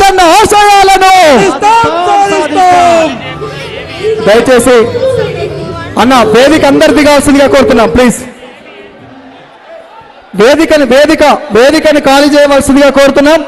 పెద్దన్న ఆశయాలను దయచేసి అన్న వేదిక అందరు దిగాల్సిందిగా కోరుతున్నాం. ప్లీజ్ వేదికని ఖాళీ చేయవలసిందిగా కోరుతున్నాం.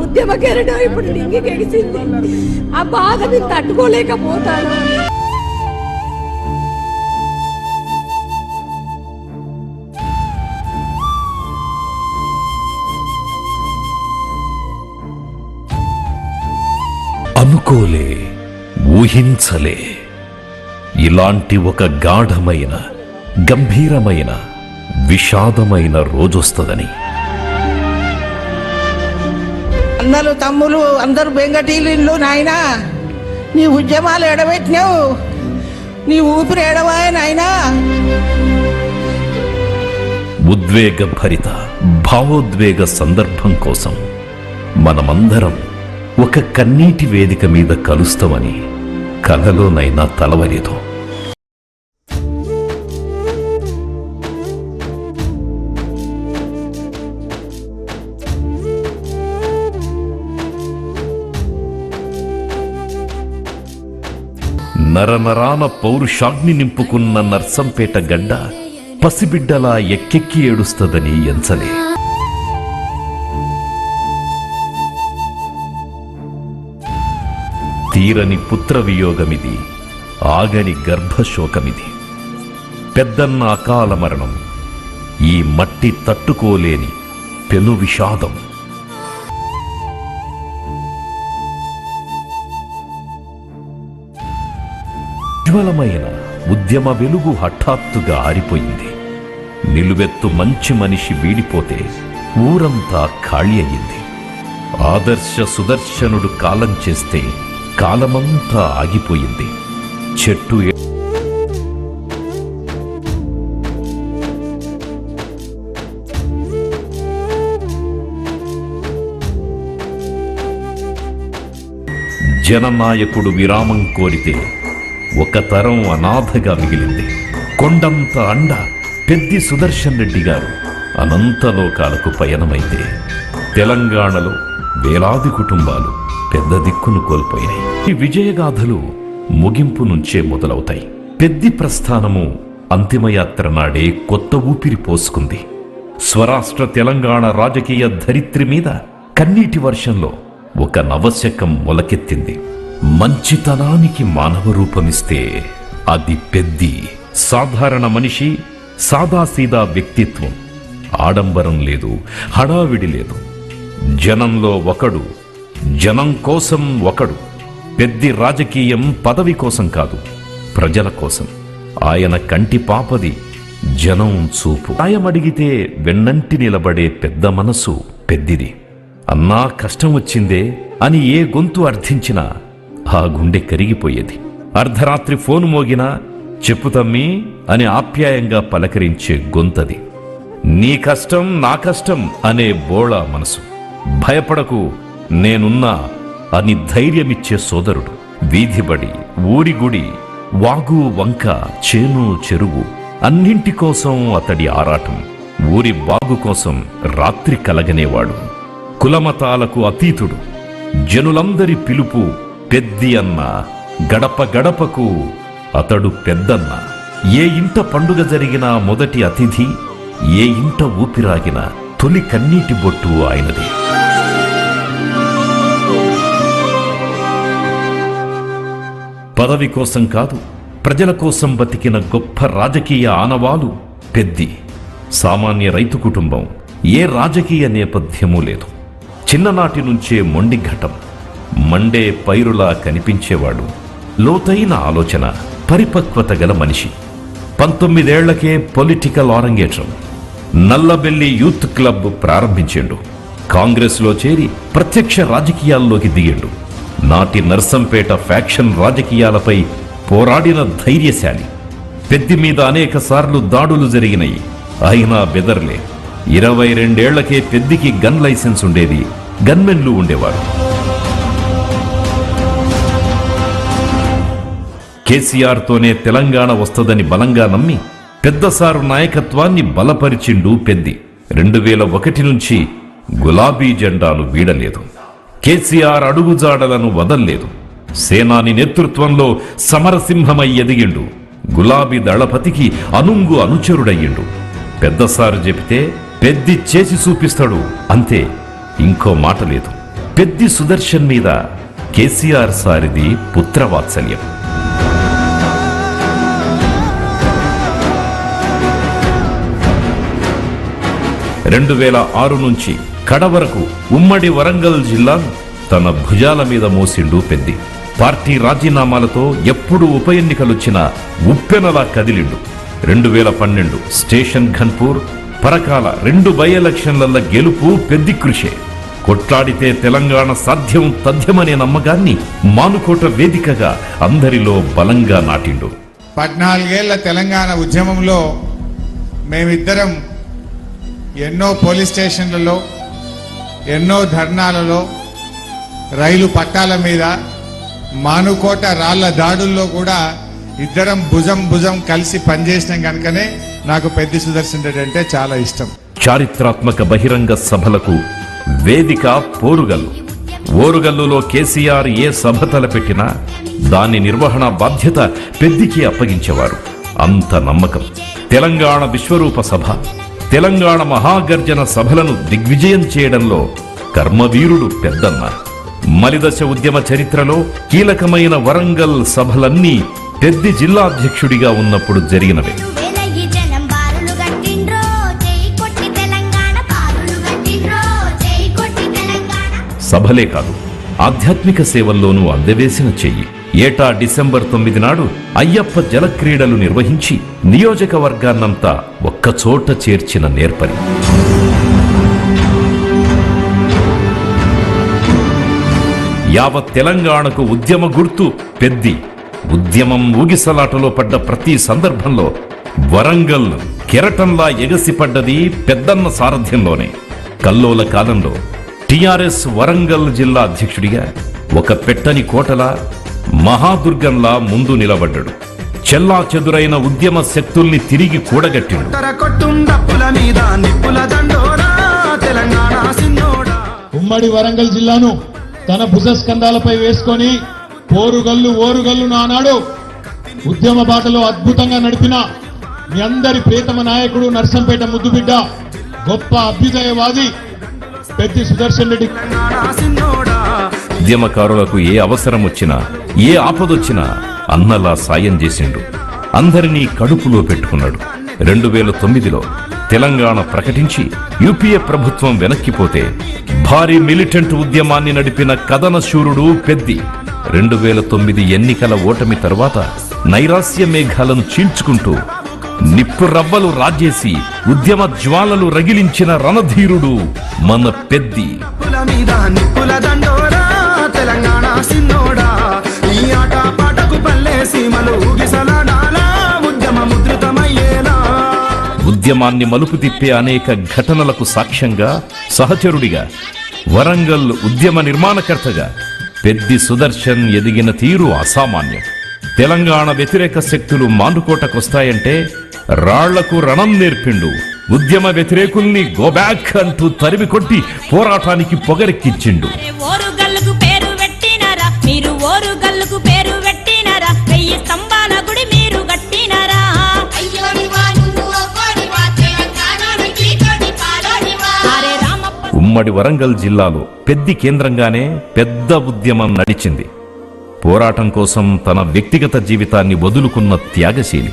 ఉద్యమ కెరటం ఇప్పుడు నింగికెగిసింది. ఆ బాధ నేను తట్టుకోలేకపోతాను. అనుకోలే, ఊహించలే ఇలాంటి ఒక గాఢమైన, గంభీరమైన, విషాదమైన రోజొస్తుందని. అందరూ తమ్ములు, అందరూ బెంగటీలు. నాయనా నీ ఉద్యమాలు ఎడబెట్టినావు, నీ ఊపిరి ఎడవాయ నాయనా. ఉద్వేగభరిత భావోద్వేగ సందర్భం కోసం మనమందరం ఒక కన్నీటి వేదిక మీద కలుస్తామని కలలోనైనా తలవలేదు. నరనరాన పౌరుషాగ్ని నింపుకున్న నర్సంపేట గడ్డ పసిబిడ్డలా ఎక్కెక్కి ఏడుస్తదని ఎంచలే. తీరని పుత్రవియోగమిది, ఆగని గర్భశోకమిది. పెద్దన్న అకాల మరణం ఈ మట్టి తట్టుకోలేని పెను విషాదం. ఉజ్వలమైన ఉద్యమ వెలుగు హఠాత్తుగా ఆరిపోయింది. నిలువెత్తు మంచి మనిషి వీడిపోతే ఊరంతా ఖాళీ అయింది. ఆదర్శ సుదర్శనుడు కాలం చేస్తే కాలమంతా ఆగిపోయింది. చెట్టు జననాయకుడు విరామం కోరితే ఒక తరం అనాథగా మిగిలింది. కొండంత అండ పెద్ది సుదర్శన్ రెడ్డి గారు అనంతలోకాలకు పయనమైతే తెలంగాణలో వేలాది కుటుంబాలు పెద్ద దిక్కును కోల్పోయినాయి. ఈ విజయగాథలు ముగింపు నుంచే మొదలవుతాయి. పెద్ది ప్రస్థానము అంతిమయాత్ర నాడే కొత్త ఊపిరి పోసుకుంది. స్వరాష్ట్ర తెలంగాణ రాజకీయ ధరిత్రి మీద కన్నీటి వర్షంలో ఒక నవశకం మొలకెత్తింది. మంచితనానికి మానవ రూపమిస్తే అది పెద్ది. సాధారణ మనిషి, సాదాసీదా వ్యక్తిత్వం. ఆడంబరం లేదు, హడావిడి లేదు. జనంలో ఒకడు, జనం కోసం ఒకడు. పెద్ది రాజకీయం పదవి కోసం కాదు, ప్రజల కోసం. ఆయన కంటి పాపది జనం చూపు. ఆయమడిగితే వెన్నంటి నిలబడే పెద్ద మనసు పెద్దిది. అన్నా కష్టం వచ్చిందే అని ఏ గొంతు అర్థించినా ఆ గుండె కరిగిపోయేది. అర్ధరాత్రి ఫోను మోగినా చెప్పు తమ్మీ అని ఆప్యాయంగా పలకరించే గొంతది. నీ కష్టం నా కష్టం అనే బోళా మనసు. భయపడకు నేనున్నా అని ధైర్యమిచ్చే సోదరుడు. వీధిబడి, ఊరి గుడి, వాగు వంక, చేను చెరువు అన్నింటి కోసం అతడి ఆరాటం. ఊరి బాగు కోసం రాత్రి కలగనేవాడు. కులమతాలకు అతీతుడు. జనులందరి పిలుపు పెద్ది అన్న. గడప గడపకు అతడు పెద్దన్న. ఏ ఇంట పండుగ జరిగినా మొదటి అతిథి, ఏ ఇంట ఊపిరాగిన తొలి కన్నీటి బొట్టు ఆయనది. పదవి కోసం కాదు, ప్రజల కోసం బతికిన గొప్ప రాజకీయ ఆనవాలు పెద్ది. సామాన్య రైతు కుటుంబం. ఏ రాజకీయ నేపథ్యమూ లేదు. చిన్ననాటి నుంచే మొండి ఘటం. మండే పైరులా కనిపించేవాడు. లోతైన ఆలోచన, పరిపక్వత గల మనిషి. 19 ఏళ్లకే పొలిటికల్ ఆరంగేట్రం. నల్లబెల్లి యూత్ క్లబ్ ప్రారంభించిండు. కాంగ్రెస్లో చేరి ప్రత్యక్ష రాజకీయాల్లోకి దిగిండు. నాటి నర్సంపేట ఫ్యాక్షన్ రాజకీయాలపై పోరాడిన ధైర్యశాలి. పెద్ది మీద అనేక సార్లు దాడులు జరిగినాయి. అయినా బెదర్లే. 22 ఏళ్లకే పెద్దికి గన్ లైసెన్స్ ఉండేది. గన్మెన్లు ఉండేవారు. కేసీఆర్తోనే తెలంగాణ వస్తుందని బలంగా నమ్మి పెద్దసారు నాయకత్వాన్ని బలపరిచిండు పెద్ది. 2001 నుంచి గులాబీ జెండాను వీడలేదు. కేసీఆర్ అడుగుజాడలను వదల్లేదు. సేనాని నేతృత్వంలో సమరసింహమై ఎదిగిండు. గులాబీ దళపతికి అనుంగు అనుచరుడయ్యిండు. పెద్దసారు చెబితే పెద్ది చేసి చూపిస్తాడు, అంతే, ఇంకో మాట లేదు. పెద్ది సుదర్శన్ మీద కేసీఆర్ సారిది పుత్రవాత్సల్యం. 2006 నుంచి కడవరకు ఉమ్మడి వరంగల్ జిల్లాను తన భుజాల మీద మోసిండు పెద్ది. పార్టీ రాజీనామాలతో ఎప్పుడు ఉప ఎన్నికలొచ్చినా ఉప్పెనలా కదిలిండు. 2012 స్టేషన్ ఘన్పూర్, పరకాల 2 బై ఎలక్షన్ల గెలుపు పెద్ది కృషే. కొట్లాడితే తెలంగాణ సాధ్యం తథ్యమనే నమ్మకాన్ని మానుకోట వేదికగా అందరిలో బలంగా నాటిండు. 14 ఏళ్ల తెలంగాణ ఉద్యమంలో మేమిద్దరం ఎన్నో పోలీస్ స్టేషన్లలో, ఎన్నో ధర్నాలలో, రైలు పట్టాల మీద, మానుకోట రాళ్ల దాడుల్లో కూడా ఇద్దరం భుజం కలిసి పనిచేసినాం కనుకనే నాకు పెద్ది సుదర్శన్ రెడ్డి అంటే చాలా ఇష్టం. చారిత్రాత్మక బహిరంగ సభలకు వేదిక పోరుగల్లు. ఓరుగల్లులో కేసీఆర్ ఏ సభ తలపెట్టినా దాని నిర్వహణ బాధ్యత పెద్దికి అప్పగించేవారు. అంత నమ్మకం. తెలంగాణ విశ్వరూప సభ, తెలంగాణ మహాగర్జన సభలను దిగ్విజయం చేయడంలో కర్మవీరుడు పెద్దన్న. మలిదశ ఉద్యమ చరిత్రలో కీలకమైన వరంగల్ సభలన్నీ పెద్ది జిల్లా అధ్యక్షుడిగా ఉన్నప్పుడు జరిగినవే. సభలే కాదు, ఆధ్యాత్మిక సేవల్లోనూ అందవేసిన చెయ్యి. ఏటా డిసెంబర్ 9 నాడు అయ్యప్ప జలక్రీడలు నిర్వహించి నియోజకవర్గాన్నంతా ఒక్కచోట చేర్చిన నేర్పరి. యావత్ తెలంగాణకు ఉద్యమ గుర్తు పెద్ది. ఉద్యమం ఊగిసలాటలో పడ్డ ప్రతి సందర్భంలో వరంగల్ కెరటంలా ఎగసిపడ్డది పెద్దన్న సారథ్యంలోనే. కల్లోల కాలంలో టిఆర్ఎస్ వరంగల్ జిల్లా అధ్యక్షుడిగా ఒక పెట్టని కోటలా, మహాదుర్గంలా ముందు నిలబడ్డాడు. చెల్లా చెదురైన ఉద్యమ శక్తుల్ని తిరిగి కూడగట్టిండు. ఉమ్మడి వరంగల్ జిల్లాను తన భుజస్కంధాలపై వేసుకొని పోరుగల్లు ఓరుగల్లు నానాడు ఉద్యమ బాటలో అద్భుతంగా నడిపిన మీ అందరి ప్రియతమ నాయకుడు, నర్సంపేట ముద్దుబిడ్డ, గొప్ప అభ్యుదయవాది పెద్ది సుదర్శన్ రెడ్డి. ఉద్యమకారులకు ఏ అవసరం వచ్చినా, ఏ ఆపదొచ్చినా అన్నలా సాయం చేసిండు. అందరినీ కడుపులో పెట్టుకున్నాడు. 2009లో తెలంగాణ ప్రకటించి యూపీఏ ప్రభుత్వం వెనక్కిపోతే భారీ మిలిటెంట్ ఉద్యమాన్ని నడిపిన కథన శూరుడు పెద్ది. 2009 ఎన్నికల ఓటమి తర్వాత నైరాస్య మేఘాలను చీల్చుకుంటూ నిప్పు రవ్వలు రాజేసి ఉద్యమ జ్వాలలు రగిలించిన రణధీరుడు మన పెద్ది. ఉద్యమాన్ని మలుపు తిప్పే అనేక ఘటనలకు సాక్ష్యంగా, సహచరుడిగా, వరంగల్ ఉద్యమ నిర్మాణకర్తగా పెద్ది సుదర్శన్ ఎదిగిన తీరు అసామాన్యం. తెలంగాణ వ్యతిరేక శక్తులు మానుకోటకొస్తాయంటే రాళ్లకు రణం నేర్పిండు. ఉద్యమ వ్యతిరేకుల్ని గోబ్యాక్ అంటూ తరిమి కొట్టి పోరాటానికి పొగరెక్కించిండు. ఉమ్మడి వరంగల్ జిల్లాలో పెద్ది కేంద్రంగానే పెద్ద ఉద్యమం నడిచింది. పోరాటం కోసం తన వ్యక్తిగత జీవితాన్ని వదులుకున్న త్యాగశీలి.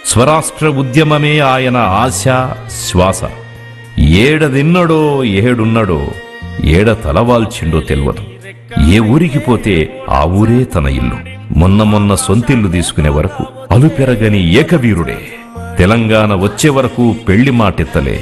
స్వరాష్ట్ర ఉద్యమమే ఆయన ఆశ, శ్వాస. ఏడదిన్నడో ఏడున్నడో, ఏడ తలవాల్చిండో తెలియదు. ఏ ఊరికి పోతే ఆ ఊరే తన ఇల్లు. మొన్న సొంతిల్లు తీసుకునే వరకు అలుపెరగని ఏకవీరుడే. తెలంగాణ వచ్చే వరకు పెళ్లి మాటెత్తలే.